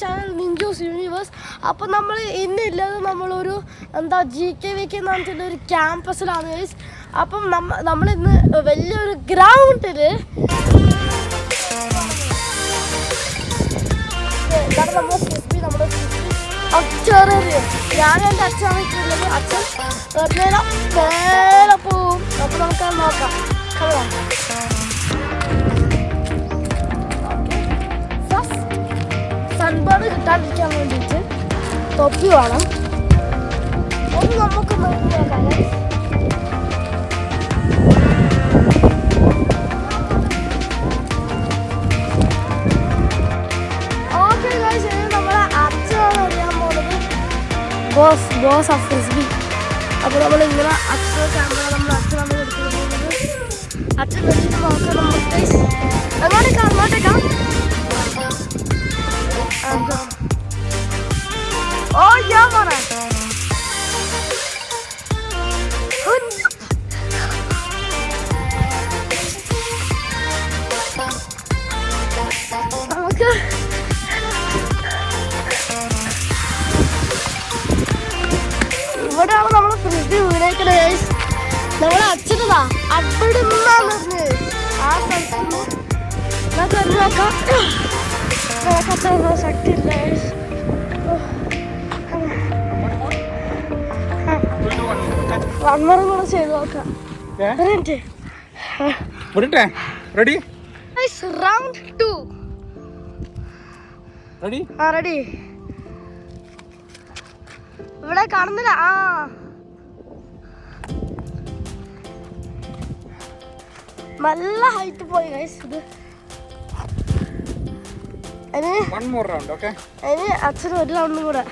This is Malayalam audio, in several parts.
Channel നിഞ്ചൂസ് universe. അപ്പം നമ്മൾ ഇന്നില്ലത് നമ്മളൊരു എന്താ GKVK എന്ന് പറഞ്ഞിട്ടുള്ളൊരു ക്യാമ്പസിലാണ് ഗൈസ്. അപ്പം നമ്മളിന്ന് വലിയൊരു ഗ്രൗണ്ടിൽ നമ്മുടെ ഞാൻ എൻ്റെ അച്ഛനാണ് ഇട്ടുള്ളത്. അച്ഛൻ നേരെ പോവും. അപ്പം നമുക്കത് നോക്കാം. സൺബേൺ കിട്ടാണ്ടിരിക്കാൻ വേണ്ടിയിട്ട് തൊപ്പി വേണം. ഒന്ന് നമുക്ക് നോക്കാം. ഓക്കെ ഗൈസ്, നമ്മളെ അച്ഛനാണ് അറിയാൻ പോകുന്നത്. Boss of ഫ്രിസ്ബി. അപ്പോൾ നമ്മളിങ്ങനെ അച്ഛൻ ക്യാമറ അച്ഛനാണ് എടുക്കുന്നത്. അച്ഛൻ വെച്ചിട്ട് നോക്കാം നമുക്ക്. അങ്ങോട്ടേക്കാം. Oh yeah, mana? ഇവിടെയാണ് നമ്മൾ ഫ്രിഡ്ജ് വീണേക്കണേ. നമ്മളെ അച്ഛനതാ അവിടെ നിന്നാണ് ആ സ്ഥലത്ത് ഞാൻ കണ്ടു നോക്കാം. ശക്തിയില്ല. വന്നറും കൂടെ ചെയ്ത് നോക്കാം. റെഡി? Round 2 ready. ഇവിടെ കാണുന്നില്ല. നല്ല ഹൈറ്റ് പോയി ഗൈസ്. ഇത് അതിന് അച്ഛന് ഒരു റൗണ്ടും കൂടെ.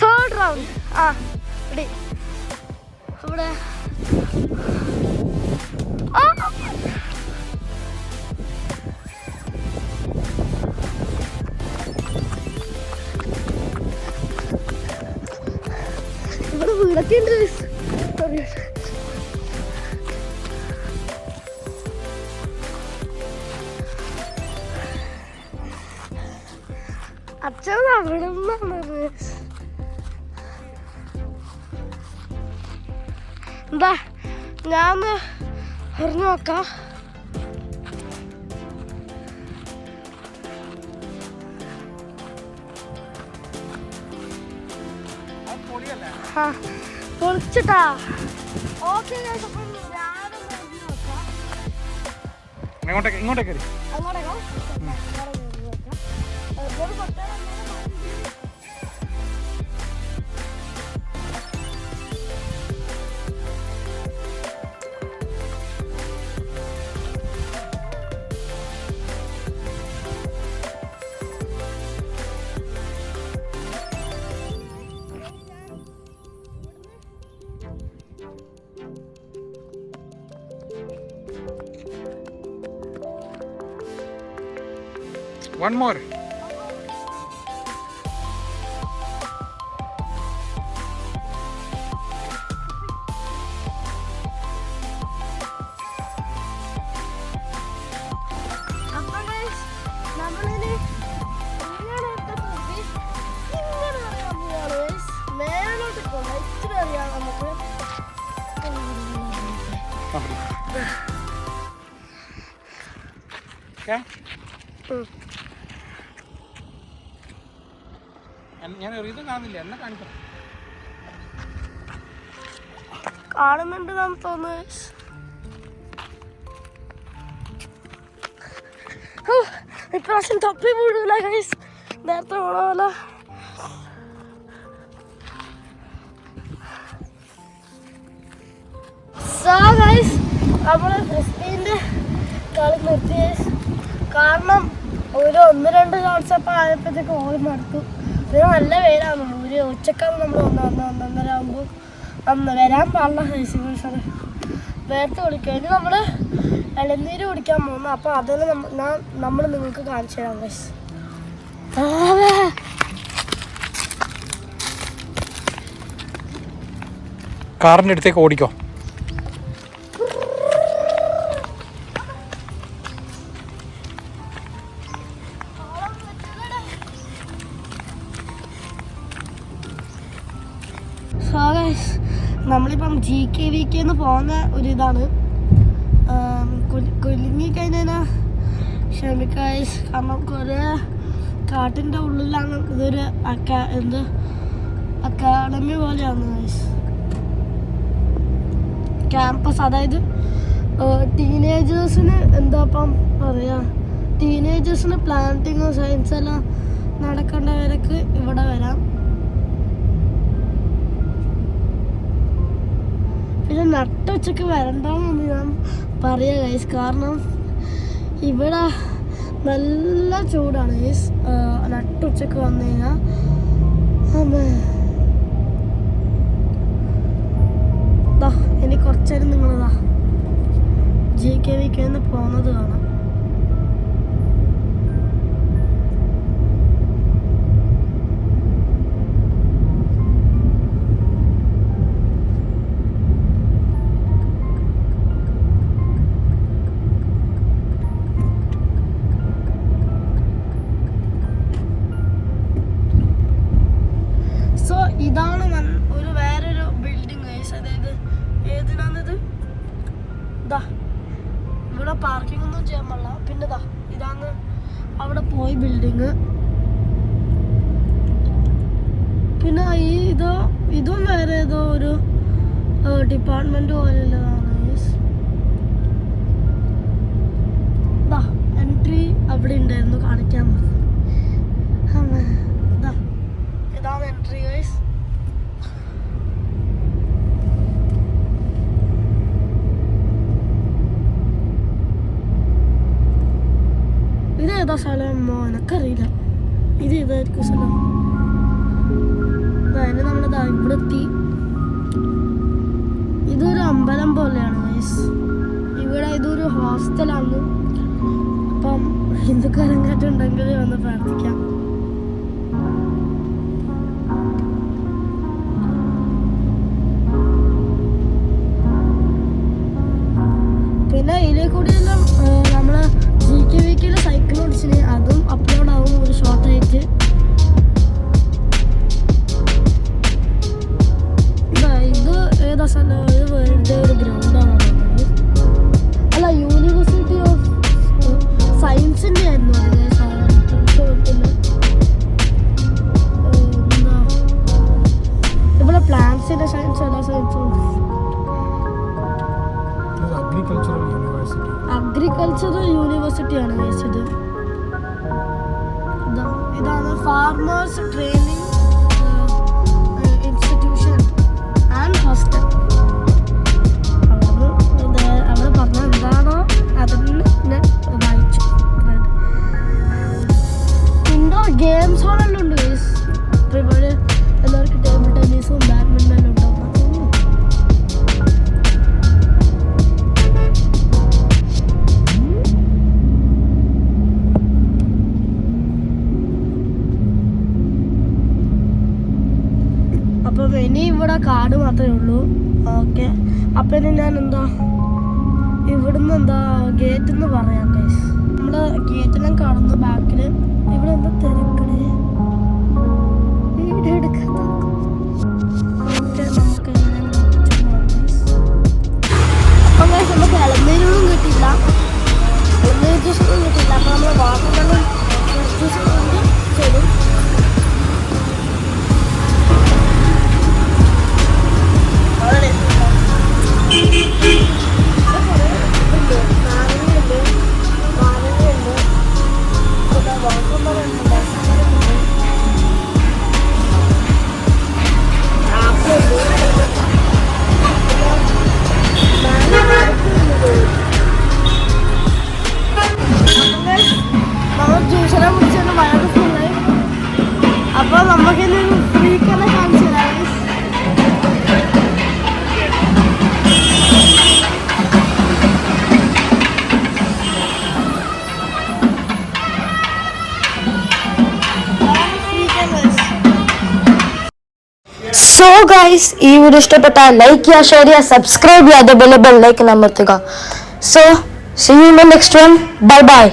Third round. റെഡി. ഇവിടെ ഇവിടെ വീടൊക്കെ ഉണ്ട്. അച്ഛൻ അവിടെ നിന്നാണ്. എന്താ ഞാൻ എറിഞ്ഞു നോക്കാം. പൊളിച്ചിട്ടാ. ഓക്കെ ഇങ്ങോട്ടേക്ക് One more. കാണുന്നുണ്ട് നമുക്ക് തോന്നുന്നു. ഇപ്രാവശ്യം തൊപ്പി വീഴൂല ഗൈസ്. നേരത്തെ ഓണമല്ല. നമ്മള് ഫ്രിസ്ബീൻ്റെ കളി നിർത്തി കാരണം ഒരു 1-2 ഷോട്ട്സൊക്കെ ആയപ്പോഴത്തേക്ക് ഓടി മടുത്തു. പിന്നെ നല്ല വെയിലാണ്. ഒരു ഉച്ചക്കാണ് നമ്മൾ 1-1:30 ആകുമ്പോൾ വരാൻ പാടില്ല. ഹൈസിംഗ് വേർത്ത് കുടിക്കുക. ഇനി നമ്മൾ ഇളനീര് കുടിക്കാൻ പോകുന്നു. അപ്പോൾ അതെല്ലാം നമ്മൾ നിങ്ങൾക്ക് കാണിച്ചു തരാം ഗൈസ്. കാറിൻ്റെ അടുത്തേക്ക് ഓടിക്കോ. നമ്മളിപ്പം GKVK പോകുന്ന ഒരിതാണ്. കുലുങ്ങിക്കഴിഞ്ഞാൽ ക്ഷമിക്കായ്സ്, കാരണം കുറേ കാട്ടിൻ്റെ ഉള്ളിലാണ്. ഇതൊരു അക്കാഡമി പോലെയാണ് ഗൈസ്, ക്യാമ്പസ്. അതായത് ടീനേജേഴ്സിന് എന്താ ഇപ്പം പറയുക, ടീനേജേഴ്സിന് പ്ലാന്റിങ് സയൻസ് എല്ലാം നടക്കേണ്ടവർക്ക് ഇവിടെ വരാം. പിന്നെ നട്ടുച്ചയ്ക്ക് വരണ്ടെന്ന് ഞാൻ പറയാം ഗൈസ്, കാരണം ഇവിടെ നല്ല ചൂടാണ് ഗൈസ്. നട്ടുച്ചയ്ക്ക് വന്നു കഴിഞ്ഞാൽ ഇനി കുറച്ചേരം നിങ്ങളിതാ GKVK പോകുന്നത് കാണാം. ഇതാണ് ഒരു വേറൊരു ബിൽഡിംഗ് ഗൈസ്. അതായത് ഏതിനാണിത്? ഇതാ ഇവിടെ പാർക്കിംഗ് ഒന്നും ചെയ്യാൻ പാടില്ല. പിന്നെ ഇതാണ് അവിടെ പോയി ബിൽഡിങ്. പിന്നെ ഇതും വേറെ ഏതോ ഒരു ഡിപ്പാർട്ട്മെന്റ് പോലുള്ളതാണ് ഗൈസ്. എൻട്രി അവിടെ ഉണ്ടായിരുന്നു, കാണിക്കാൻ മതി. ഇതാണ് എൻട്രി ഗൈസ്. ഇതേതാ സ്ഥലം എനിക്കറിയില്ല. ഇത് ഏതായിരിക്കും സ്ഥലം? അതിന് നമ്മളിതാ ഇവിടെ എത്തി. ഇതൊരു അമ്പലം പോലെയാണ് ഗൈസ്. ഇവിടെ ഇതൊരു ഹോസ്റ്റലാണ്. അപ്പം ഹിന്ദുക്കാരെങ്കാറ്റുണ്ടെങ്കിൽ ഒന്ന് പ്രാർത്ഥിക്കാം. പിന്നെ ഇതിലെ കൂടിയെല്ലാം നമ്മൾ GKVK സൈക്കിൾ ഓടിച്ചിന്, അതും അപ്ലോഡ് ആവും ഒരു ഷോർട്ടായിട്ട്. ഇത് ഏതാ സ്ഥലം? ഇത് വെറുതെ ഒരു ഗ്രൗണ്ടാണ്. അല്ല, യൂണിവേഴ്സിറ്റി ഓഫ് സയൻസിൻ്റെ ആയിരുന്നു അത്. ഇവിടെ പ്ലാന്റ്സിൻ്റെ സയൻസ്, എല്ലാ സയൻസും. അഗ്രികൾച്ചറൽ യൂണിവേഴ്സിറ്റിയാണ് കഴിച്ചത്. ഇതാണ് farmers training institution and hostel. അവിടെ പറഞ്ഞ എന്താണോ അതിന് ഞാൻ വായിച്ചു. ഇൻഡോർ ഗെയിംസ് ഹോളെല്ലാം ഉണ്ട് ഗൈസ്. അപ്പോൾ ഇവിടെ എല്ലാവർക്കും ടേബിൾ ടെന്നീസും ബാഡ്മിൻ്റനും ഉണ്ടാവും. അപ്പം ഇനി ഇവിടെ കാട് മാത്രമേ ഉള്ളൂ. ഓക്കെ, അപ്പം ഇനി ഞാൻ ഇവിടുന്ന് ഗേറ്റ് എന്ന് പറയാം ഗൈസ്. നമ്മൾ ഗേറ്റെല്ലാം കാണുന്നു ബാക്കിൽ. ഇവിടെ എന്താ തിരക്കണേ? വീഡിയോ എടുക്കാൻ നമുക്ക് അപ്പം ഗൈസ്, നമുക്ക് ഇളനീരൊന്നും കിട്ടിയില്ല, ഇളനീർ ജ്യൂസൊന്നും കിട്ടിയില്ല. അപ്പം നമ്മൾ വാട്ടർമെലൺ ജ്യൂസ് ചെയ്തു. അപ്പോൾ നമുക്കിനി ഫ്രീക്കെല്ലാം കാണിച്ചു തരാം. സോ ഗൈസ്, ഈ വീഡിയോ ഇഷ്ടപ്പെട്ടാൽ ലൈക്ക് ചെയ്യുക, ഷെയർ ചെയ്യുക, സബ്സ്ക്രൈബ് ചെയ്യുക, അതേപോലെ ബെല്ലൈക്കൺ അമർത്തുക. So see you in the next one. Bye by.